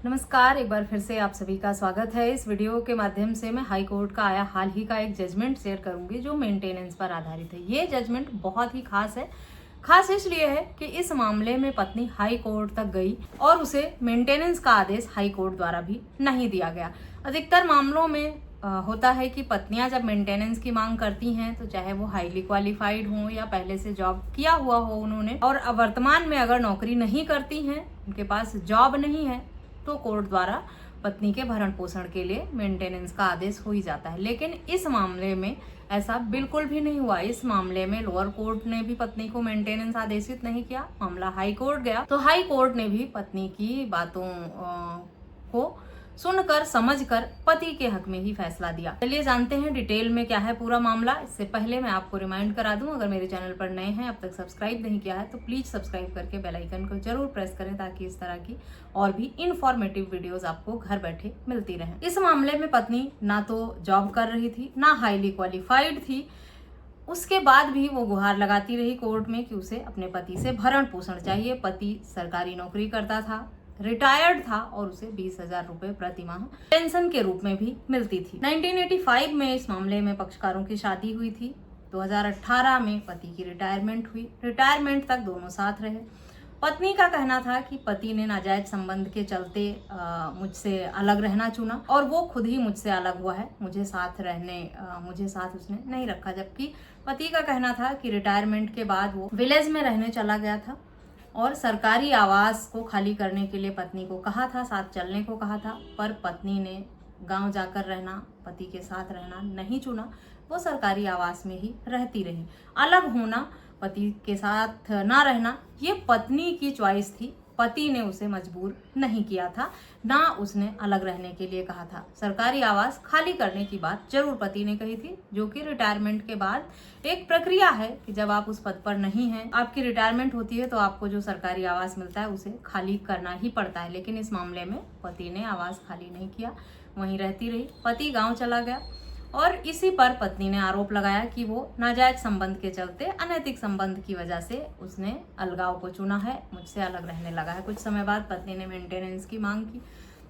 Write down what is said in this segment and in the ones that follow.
नमस्कार, एक बार फिर से आप सभी का स्वागत है। इस वीडियो के माध्यम से मैं हाई कोर्ट का आया हाल ही का एक जजमेंट शेयर करूंगी जो मेंटेनेंस पर आधारित है। ये जजमेंट बहुत ही खास है। खास इसलिए है कि इस मामले में पत्नी हाई कोर्ट तक गई और उसे मेंटेनेंस का आदेश हाई कोर्ट द्वारा भी नहीं दिया गया। अधिकतर मामलों में होता है कि पत्नियां जब मेंटेनेंस की मांग करती हैं तो चाहे वो हाईली क्वालिफाइड हो या पहले से जॉब किया हुआ हो उन्होंने, और वर्तमान में अगर नौकरी नहीं करती हैं, उनके पास जॉब नहीं है, तो कोर्ट द्वारा पत्नी के भरण पोषण के लिए मेंटेनेंस का आदेश हो ही जाता है। लेकिन इस मामले में ऐसा बिल्कुल भी नहीं हुआ। इस मामले में लोअर कोर्ट ने भी पत्नी को मेंटेनेंस आदेशित नहीं किया। मामला हाई कोर्ट गया तो हाई कोर्ट ने भी पत्नी की बातों को सुनकर समझकर पति के हक में ही फैसला दिया। चलिए जानते हैं डिटेल में क्या है पूरा मामला। इससे पहले मैं आपको रिमाइंड करा दूं, अगर मेरे चैनल पर नए हैं, अब तक सब्सक्राइब नहीं किया है तो प्लीज सब्सक्राइब करके बेल आइकन को जरूर प्रेस करें ताकि इस तरह की और भी इंफॉर्मेटिव वीडियोस आपको घर बैठे मिलती रहें। इस मामले में पत्नी ना तो जॉब कर रही थी, ना हाईली क्वालिफाइड थी। उसके बाद भी वो गुहार लगाती रही कोर्ट में कि उसे अपने पति से भरण पोषण चाहिए। पति सरकारी नौकरी करता था, रिटायर्ड था और उसे 20,000 रुपए प्रति माह पेंशन के रूप में भी मिलती थी। 1985 में इस मामले में पक्षकारों की शादी हुई थी। 2018 में पति की रिटायरमेंट हुई। रिटायरमेंट तक दोनों साथ रहे। पत्नी का कहना था कि पति ने नाजायज संबंध के चलते मुझसे अलग रहना चुना और वो खुद ही मुझसे अलग हुआ है। मुझे साथ उसने नहीं रखा। जबकि पति का कहना था कि रिटायरमेंट के बाद वो विलेज में रहने चला गया था और सरकारी आवास को खाली करने के लिए पत्नी को कहा था, साथ चलने को कहा था, पर पत्नी ने गांव जाकर रहना, पति के साथ रहना नहीं चुना। वो सरकारी आवास में ही रहती रही। अलग होना, पति के साथ ना रहना, ये पत्नी की चॉइस थी। पति ने उसे मजबूर नहीं किया था, ना उसने अलग रहने के लिए कहा था। सरकारी आवास खाली करने की बात जरूर पति ने कही थी, जो कि रिटायरमेंट के बाद एक प्रक्रिया है कि जब आप उस पद पर नहीं हैं, आपकी रिटायरमेंट होती है तो आपको जो सरकारी आवास मिलता है उसे खाली करना ही पड़ता है। लेकिन इस मामले में पति ने आवास खाली नहीं किया, वहीं रहती रही। पति गाँव चला गया और इसी पर पत्नी ने आरोप लगाया कि वो नाजायज संबंध के चलते, अनैतिक संबंध की वजह से उसने अलगाव को चुना है, मुझसे अलग रहने लगा है। कुछ समय बाद पत्नी ने मेंटेनेंस की मांग की।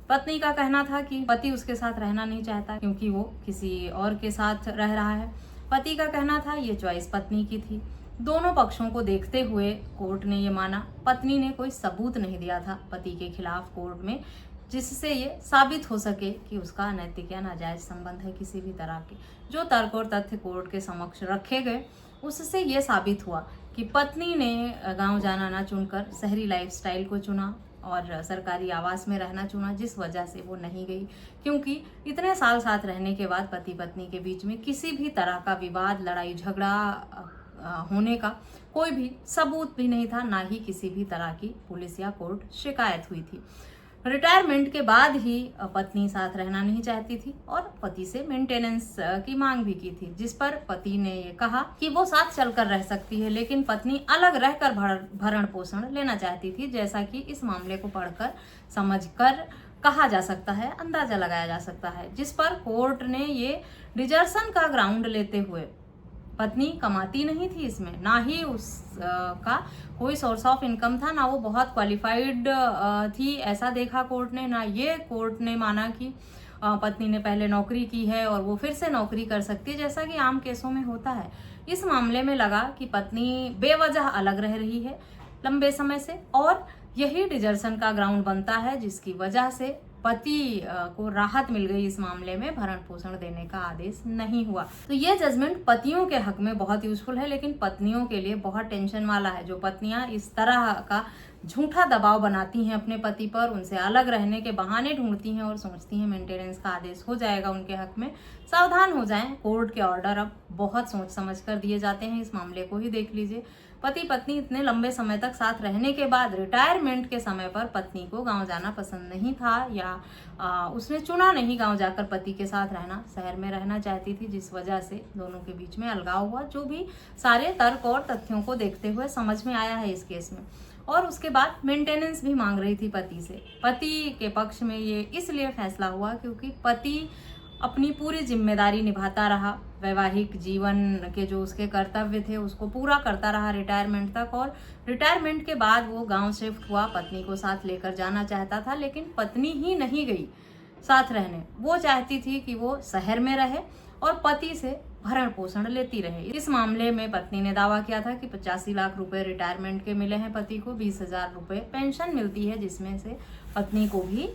पत्नी का कहना था कि पति उसके साथ रहना नहीं चाहता क्योंकि वो किसी और के साथ रह रहा है। पति का कहना था ये चॉइस पत्नी की थी। दोनों पक्षों को देखते हुए कोर्ट ने ये माना। पत्नी ने कोई सबूत नहीं दिया था पति के खिलाफ कोर्ट में जिससे ये साबित हो सके कि उसका अनैतिक या नाजायज संबंध है किसी भी तरह के। जो तर्क और तथ्य कोर्ट के समक्ष रखे गए उससे ये साबित हुआ कि पत्नी ने गांव जाना ना चुनकर शहरी लाइफस्टाइल को चुना और सरकारी आवास में रहना चुना, जिस वजह से वो नहीं गई। क्योंकि इतने साल साथ रहने के बाद पति पत्नी के बीच में किसी भी तरह का विवाद, लड़ाई झगड़ा होने का कोई भी सबूत भी नहीं था, ना ही किसी भी तरह की पुलिस या कोर्ट शिकायत हुई थी। रिटायरमेंट के बाद ही पत्नी साथ रहना नहीं चाहती थी और पति से मेंटेनेंस की मांग भी की थी, जिस पर पति ने ये कहा कि वो साथ चलकर रह सकती है, लेकिन पत्नी अलग रहकर भरण पोषण लेना चाहती थी। जैसा कि इस मामले को पढ़कर समझकर कहा जा सकता है, अंदाजा लगाया जा सकता है, जिस पर कोर्ट ने ये डिजर्सन का ग्राउंड लेते हुए, पत्नी कमाती नहीं थी इसमें, ना ही उसका कोई सोर्स ऑफ इनकम था, ना वो बहुत क्वालिफाइड थी, ऐसा देखा कोर्ट ने। ना ये कोर्ट ने माना कि पत्नी ने पहले नौकरी की है और वो फिर से नौकरी कर सकती है, जैसा कि आम केसों में होता है। इस मामले में लगा कि पत्नी बेवजह अलग रह रही है लंबे समय से और यही डिजर्सन का ग्राउंड बनता है, जिसकी वजह से पति को राहत मिल गई। इस मामले में भरण पोषण देने का आदेश नहीं हुआ। तो ये जजमेंट पतियों के हक में बहुत यूजफुल है, लेकिन पत्नियों के लिए बहुत टेंशन वाला है। जो पत्नियां इस तरह का झूठा दबाव बनाती हैं अपने पति पर, उनसे अलग रहने के बहाने ढूंढती हैं और सोचती हैं मेंटेनेंस का आदेश हो जाएगा उनके हक में, सावधान हो जाएं। कोर्ट के ऑर्डर अब बहुत सोच समझ कर दिए जाते हैं। इस मामले को ही देख लीजिए। पति पत्नी इतने लंबे समय तक साथ रहने के बाद रिटायरमेंट के समय पर पत्नी को गांव जाना पसंद नहीं था या उसने चुना नहीं गांव जाकर पति के साथ रहना, शहर में रहना चाहती थी, जिस वजह से दोनों के बीच में अलगाव हुआ। जो भी सारे तर्क और तथ्यों को देखते हुए समझ में आया है इस केस में। और उसके बाद मेंटेनेंस भी मांग रही थी पति से। पति के पक्ष में ये इसलिए फैसला हुआ क्योंकि पति अपनी पूरी जिम्मेदारी निभाता रहा, वैवाहिक जीवन के जो उसके कर्तव्य थे उसको पूरा करता रहा रिटायरमेंट तक। और रिटायरमेंट के बाद वो गांव शिफ्ट हुआ, पत्नी को साथ लेकर जाना चाहता था, लेकिन पत्नी ही नहीं गई साथ रहने। वो चाहती थी कि वो शहर में रहे और पति से भरण पोषण लेती रहे। इस मामले में पत्नी ने दावा किया था कि 85 लाख रुपए रिटायरमेंट के मिले हैं पति को, 20,000 रुपए पेंशन मिलती है, जिसमें से पत्नी को भी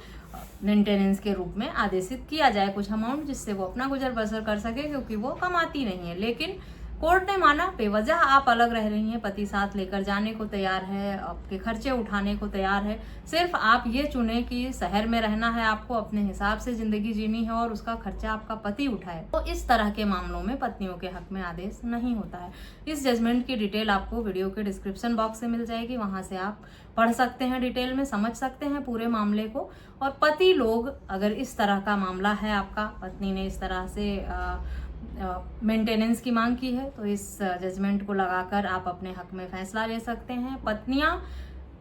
मेंटेनेंस के रूप में आदेशित किया जाए कुछ अमाउंट, जिससे वो अपना गुजर बसर कर सके, क्योंकि वो कमाती नहीं है। लेकिन कोर्ट ने माना बेवजह आप अलग रह रही हैं, पति साथ लेकर जाने को तैयार है, आपके खर्चे उठाने को तैयार है, सिर्फ आप ये चुने कि शहर में रहना है, आपको अपने हिसाब से जिंदगी जीनी है और उसका खर्चा आपका पति उठाए। तो इस तरह के मामलों में पत्नियों के हक में आदेश नहीं होता है। इस जजमेंट की डिटेल आपको वीडियो के डिस्क्रिप्शन बॉक्स से मिल जाएगी, वहां से आप पढ़ सकते हैं, डिटेल में समझ सकते हैं पूरे मामले को। और पति लोग अगर इस तरह का मामला है आपका, पत्नी ने इस तरह से मेंटेनेंस की मांग की है, तो इस जजमेंट को लगाकर आप अपने हक में फैसला ले सकते हैं। पत्नियां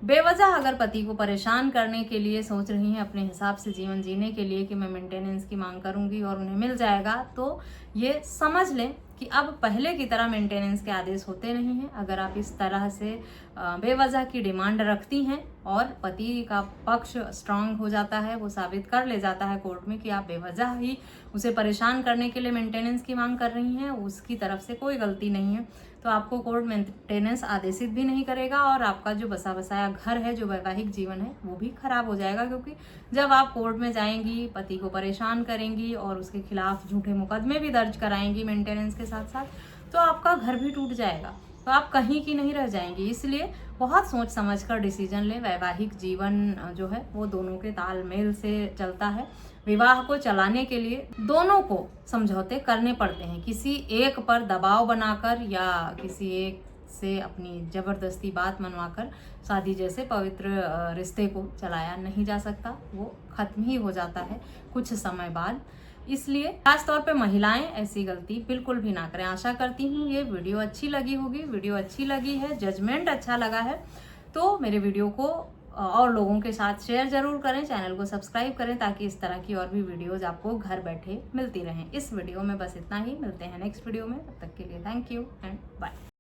बेवजह अगर पति को परेशान करने के लिए सोच रही हैं, अपने हिसाब से जीवन जीने के लिए कि मैं मेंटेनेंस की मांग करूंगी और उन्हें मिल जाएगा, तो ये समझ लें कि अब पहले की तरह मेंटेनेंस के आदेश होते नहीं हैं। अगर आप इस तरह से बेवजह की डिमांड रखती हैं और पति का पक्ष स्ट्रांग हो जाता है, वो साबित कर ले जाता है कोर्ट में कि आप बेवजह ही उसे परेशान करने के लिए मेंटेनेंस की मांग कर रही हैं, उसकी तरफ से कोई गलती नहीं है, तो आपको कोर्ट मेंटेनेंस आदेशित भी नहीं करेगा और आपका जो बसा बसाया घर है, जो वैवाहिक जीवन है, वो भी खराब हो जाएगा। क्योंकि जब आप कोर्ट में जाएंगी, पति को परेशान करेंगी और उसके खिलाफ झूठे मुकदमे भी दर्ज कराएंगी मेंटेनेंस के साथ साथ, तो आपका घर भी टूट जाएगा, तो आप कहीं की नहीं रह जाएंगी। इसलिए बहुत सोच समझ कर डिसीजन ले। वैवाहिक जीवन जो है वो दोनों के तालमेल से चलता है। विवाह को चलाने के लिए दोनों को समझौते करने पड़ते हैं, किसी एक पर दबाव बनाकर या किसी एक से अपनी जबरदस्ती बात मनवाकर शादी जैसे पवित्र रिश्ते को चलाया नहीं जा सकता, वो खत्म ही हो जाता है कुछ समय बाद। इसलिए खासतौर पे महिलाएं ऐसी गलती बिल्कुल भी ना करें। आशा करती हूँ ये वीडियो अच्छी लगी होगी। वीडियो अच्छी लगी है, जजमेंट अच्छा लगा है, तो मेरे वीडियो को और लोगों के साथ शेयर जरूर करें, चैनल को सब्सक्राइब करें, ताकि इस तरह की और भी वीडियोज आपको घर बैठे मिलती रहें। इस वीडियो में बस इतना ही, मिलते हैं नेक्स्ट वीडियो में, तब तक के लिए थैंक यू एंड बाय।